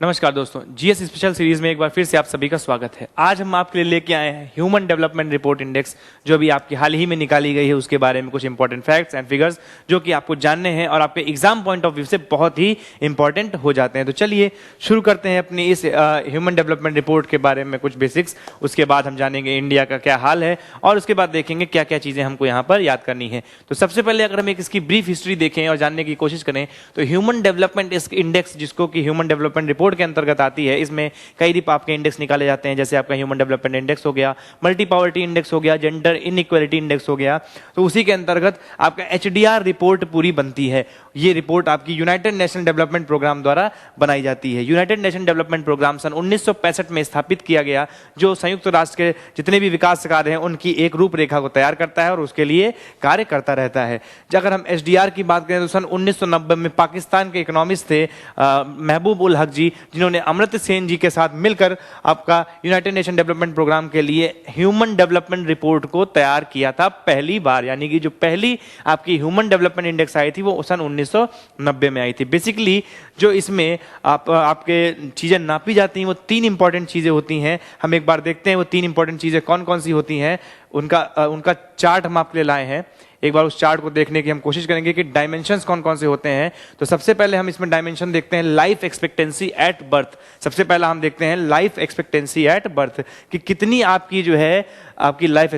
नमस्कार दोस्तों, GS special series में एक बार फिर से आप सभी का स्वागत है। आज हम आपके लिए लेके आए हैं ह्यूमन डेवलपमेंट रिपोर्ट इंडेक्स, जो अभी आपकी हाल ही में निकाली गई है। उसके बारे में कुछ इंपॉर्टेंट फैक्ट्स एंड फिगर्स जो कि आपको जानने हैं और आपके एग्जाम पॉइंट ऑफ व्यू से बहुत ही इंपॉर्टेंट हो जाते हैं। तो चलिए शुरू करते हैं अपनी इस ह्यूमन डेवलपमेंट रिपोर्ट के बारे में कुछ बेसिक्स। उसके बाद हम जानेंगे इंडिया का क्या हाल है और उसके बाद देखेंगे क्या क्या चीजें हमको यहाँ पर याद करनी है। तो सबसे पहले अगर हम एक इसकी ब्रीफ हिस्ट्री देखें और जानने की कोशिश करें तो ह्यूमन डेवलपमेंट इंडेक्स, जिसको कि ह्यूमन डेवलपमेंट रिपोर्ट के अंतर्गत आती है, इसमें कई आपके इंडेक्स निकाले जाते हैं। जैसे आपका ह्यूमन डेवलपमेंट इंडेक्स हो गया, मल्टी पॉवर्टी इंडेक्स हो गया, जेंडर इनइक्वालिटी इंडेक्स हो गया। तो उसी के अंतर्गत आपका एचडीआर रिपोर्ट पूरी बनती है। ये रिपोर्ट आपकी यूनाइटेड नेशन डेवलपमेंट प्रोग्राम द्वारा बनाई जाती है। यूनाइटेड नेशन डेवलपमेंट प्रोग्राम सन 1965 में स्थापित किया गया, जो संयुक्त राष्ट्र के जितने भी विकास कार्य हैं उनकी एक रूपरेखा को तैयार करता है और उसके लिए कार्य करता रहता है। अगर हम एचडीआर की बात करें तो सन 1990 में पाकिस्तान के इकोनॉमिस्ट थे महबूब उल हक जी, जिन्होंने अमृत सेन जी के साथ मिलकर आपका यूनाइटेड नेशन डेवलपमेंट प्रोग्राम के लिए ह्यूमन डेवलपमेंट रिपोर्ट को तैयार किया था पहली बार। यानी कि जो पहली आपकी ह्यूमन डेवलपमेंट इंडेक्स आई थी वो सन 1990 में आई थी। बेसिकली जो इसमें आपके चीजें नापी जाती हैं वो तीन इंपॉर्टेंट चीजें होती हैं। हम एक बार देखते हैं वो तीन इंपॉर्टेंट चीजें कौन कौन सी होती हैं। उनका चार्ट हम आपके लिए लाए हैं। एक बार उस चार्ट को देखने की हम कोशिश करेंगे कि डायमेंशंस कौन कौन से होते हैं। तो सबसे पहले हम इसमें डायमेंशन देखते हैं लाइफ एक्सपेक्टेंसी एट बर्थ। सबसे पहला हम देखते हैं लाइफ एक्सपेक्टेंसी एट बर्थ, कि कितनी आपकी जो है आपकी लाइफ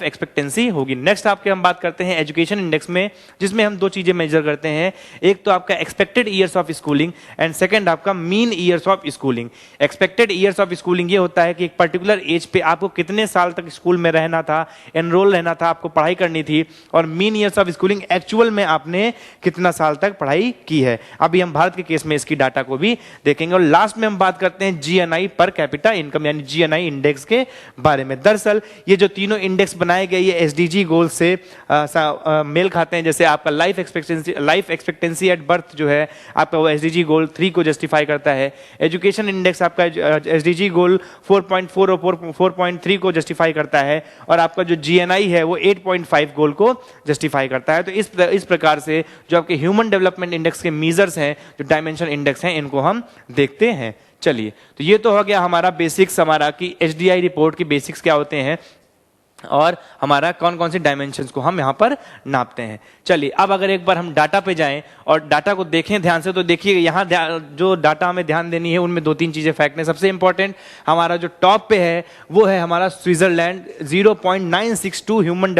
एक्सपेक्टेंसी होगी। नेक्स्ट आपके हम बात करते हैं एजुकेशन इंडेक्स में, जिसमें हम दो चीजें मेजर करते हैं। एक तो आपका expected years of schooling and second आपका mean years of schooling. Expected years of schooling ये होता है कि एक पर्टिकुलर एज पे आपको कितने साल तक स्कूल में रहना था, एनरोल रहना था, आपको पढ़ाई करनी थी। और mean years of schooling actual में आपने कितना साल तक पढ़ाई की है। अभी हम भारत के केस में इसकी डाटा को भी देखेंगे। और लास्ट में हम बात करते हैं जीएनआई पर कैपिटा इनकम, यानी जीएनआई इंडेक्स के बारे में। दरअसल ये जो तीनों इंडेक्स बनाए गए ये एसडीजी गोल से मेल खाते हैं। जैसे आपका लाइफ एक्सपेक्टेंसी एट बर्थ जो है आपका वो एसडीजी गोल 3 को जस्टिफाई करता है। एजुकेशन इंडेक्स आपका एसडीजी गोल 4.4 और 4.3 को जस्टिफाई करता है। और आपका जो जीएनआई है वो 8.5 गोल को जस्टिफाई करता है। तो इस प्रकार से जो आपके ह्यूमन डेवलपमेंट इंडेक्स के मेजर्स हैं, जो डायमेंशन इंडेक्स हैं, इनको हम देखते हैं। चलिए, तो ये तो हो गया हमारा बेसिक्स, हमारा कि एचडीआई रिपोर्ट की बेसिक्स क्या होते हैं और हमारा कौन कौन से डायमेंशंस को हम यहाँ पर नापते हैं। चलिए, अब अगर एक बार हम डाटा पे जाएं और डाटा को देखें ध्यान से, तो देखिए यहाँ जो डाटा हमें ध्यान देनी है उनमें दो तीन चीजें फैक्ट हैं। सबसे इंपॉर्टेंट हमारा जो टॉप पे है वो है हमारा Switzerland, 0.962 human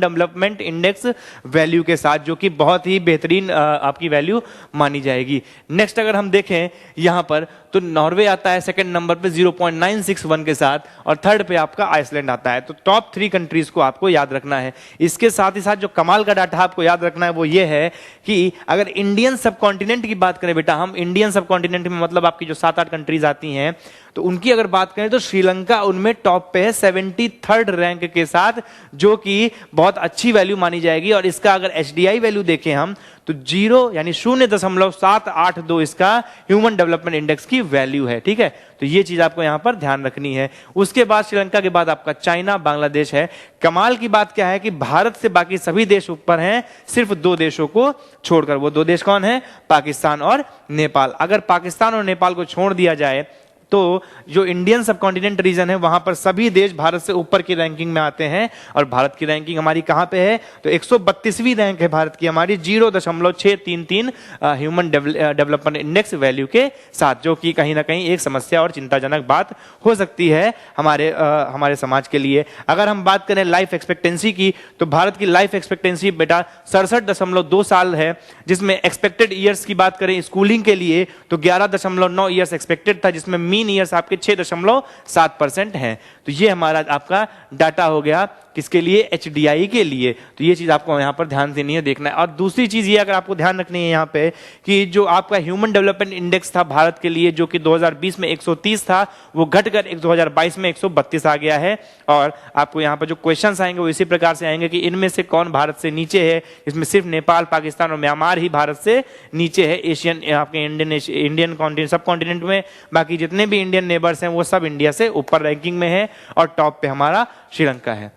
development index value के साथ, जो कि बहुत ही बेहतरीन आपकी वैल्यू मानी जाएगी। नेक्स्ट अगर हम देखें यहाँ पर तो नॉर्वे आता है सेकंड नंबर पे 0.961 के साथ, और थर्ड पे आपका आइसलैंड आता है। तो टॉप 3 कंट्रीज को आपको याद रखना है। इसके साथ ही साथ जो कमाल का डाटा आपको याद रखना है वो ये है कि अगर इंडियन सब कॉन्टिनेंट की बात करें बेटा, हम इंडियन सब कॉन्टिनेंट में मतलब आपकी जो 7-8 कंट्रीज आती हैं, तो उनकी अगर बात करें तो श्रीलंका उनमें टॉप पे है 73rd रैंक के साथ, जो कि बहुत अच्छी वैल्यू मानी जाएगी। और इसका अगर एचडीआई वैल्यू देखें हम तो 0 यानी 0.782 इसका ह्यूमन डेवलपमेंट इंडेक्स की वैल्यू है। ठीक है, तो ये चीज आपको यहां पर ध्यान रखनी है। उसके बाद श्रीलंका के बाद आपका चाइना, बांग्लादेश है। कमाल की बात क्या है कि भारत से बाकी सभी देश ऊपर हैं, सिर्फ 2 देशों को छोड़कर। वो 2 देश कौन है? पाकिस्तान और नेपाल। अगर पाकिस्तान और नेपाल को छोड़ दिया जाए तो जो इंडियन सब कॉन्टिनेंट रीजन है वहां पर सभी देश भारत से ऊपर की रैंकिंग में आते हैं। और भारत की रैंकिंग हमारी कहां पे है? तो 132वीं रैंक है भारत की हमारी, 0.633 ह्यूमन डेवलपमेंट इंडेक्स वैल्यू के साथ, जो कि कहीं ना कहीं एक समस्या और चिंताजनक बात हो सकती है हमारे समाज के लिए। अगर हम बात करें लाइफ एक्सपेक्टेंसी की, तो भारत की लाइफ एक्सपेक्टेंसी बेटा 67.2 साल है, जिसमें एक्सपेक्टेड ईयर्स की बात करें स्कूलिंग के लिए तो 11.9 ईयर्स एक्सपेक्टेड था, जिसमें मीन ईयर्स आपके 6.7% हैं। तो ये हमारा आपका डाटा हो गया किसके लिए? एचडीआई के लिए। तो ये चीज आपको यहां पर ध्यान देनी है, देखना है। और दूसरी चीज ये अगर आपको ध्यान रखनी है यहाँ पे कि जो आपका ह्यूमन डेवलपमेंट इंडेक्स था भारत के लिए, जो कि 2020 में 130 था, वो घटकर 2022 में 132 आ गया है। और आपको यहाँ पर जो क्वेश्चंस आएंगे वो इसी प्रकार से आएंगे कि इनमें से कौन भारत से नीचे है। इसमें सिर्फ नेपाल, पाकिस्तान और म्यांमार ही भारत से नीचे है एशियन आपके इंडियन कॉन्टिनेंट सब कॉन्टिनेंट में। बाकी जितने भी इंडियन नेबर्स हैं वो सब इंडिया से ऊपर रैंकिंग में है और टॉप पे हमारा श्रीलंका है।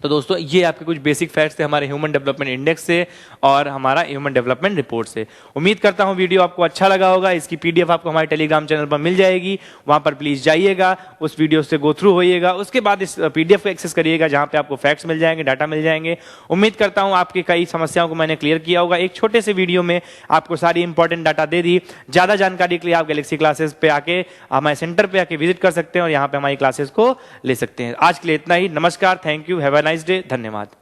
तो दोस्तों ये आपके कुछ बेसिक फैक्ट्स थे हमारे ह्यूमन डेवलपमेंट इंडेक्स से और हमारा ह्यूमन डेवलपमेंट रिपोर्ट से। उम्मीद करता हूँ वीडियो आपको अच्छा लगा होगा। इसकी पीडीएफ आपको हमारे टेलीग्राम चैनल पर मिल जाएगी, वहां पर प्लीज जाइएगा, उस वीडियो से गो थ्रू होइएगा, उसके बाद इस पीडीएफ को एक्सेस करिएगा जहां पे आपको फैक्ट्स मिल जाएंगे, डाटा मिल जाएंगे। उम्मीद करता हूं आपकी कई समस्याओं को मैंने क्लियर किया होगा। एक छोटे से वीडियो में आपको सारी इंपॉर्टेंट डाटा दे दी। ज्यादा जानकारी के लिए आप गैलेक्सी क्लासेस पे आके हमारे सेंटर पे आके विजिट कर सकते हैं और यहाँ पे हमारी क्लासेस को ले सकते हैं। आज के लिए इतना ही। नमस्कार, thank you, have a nice day, धन्यवाद।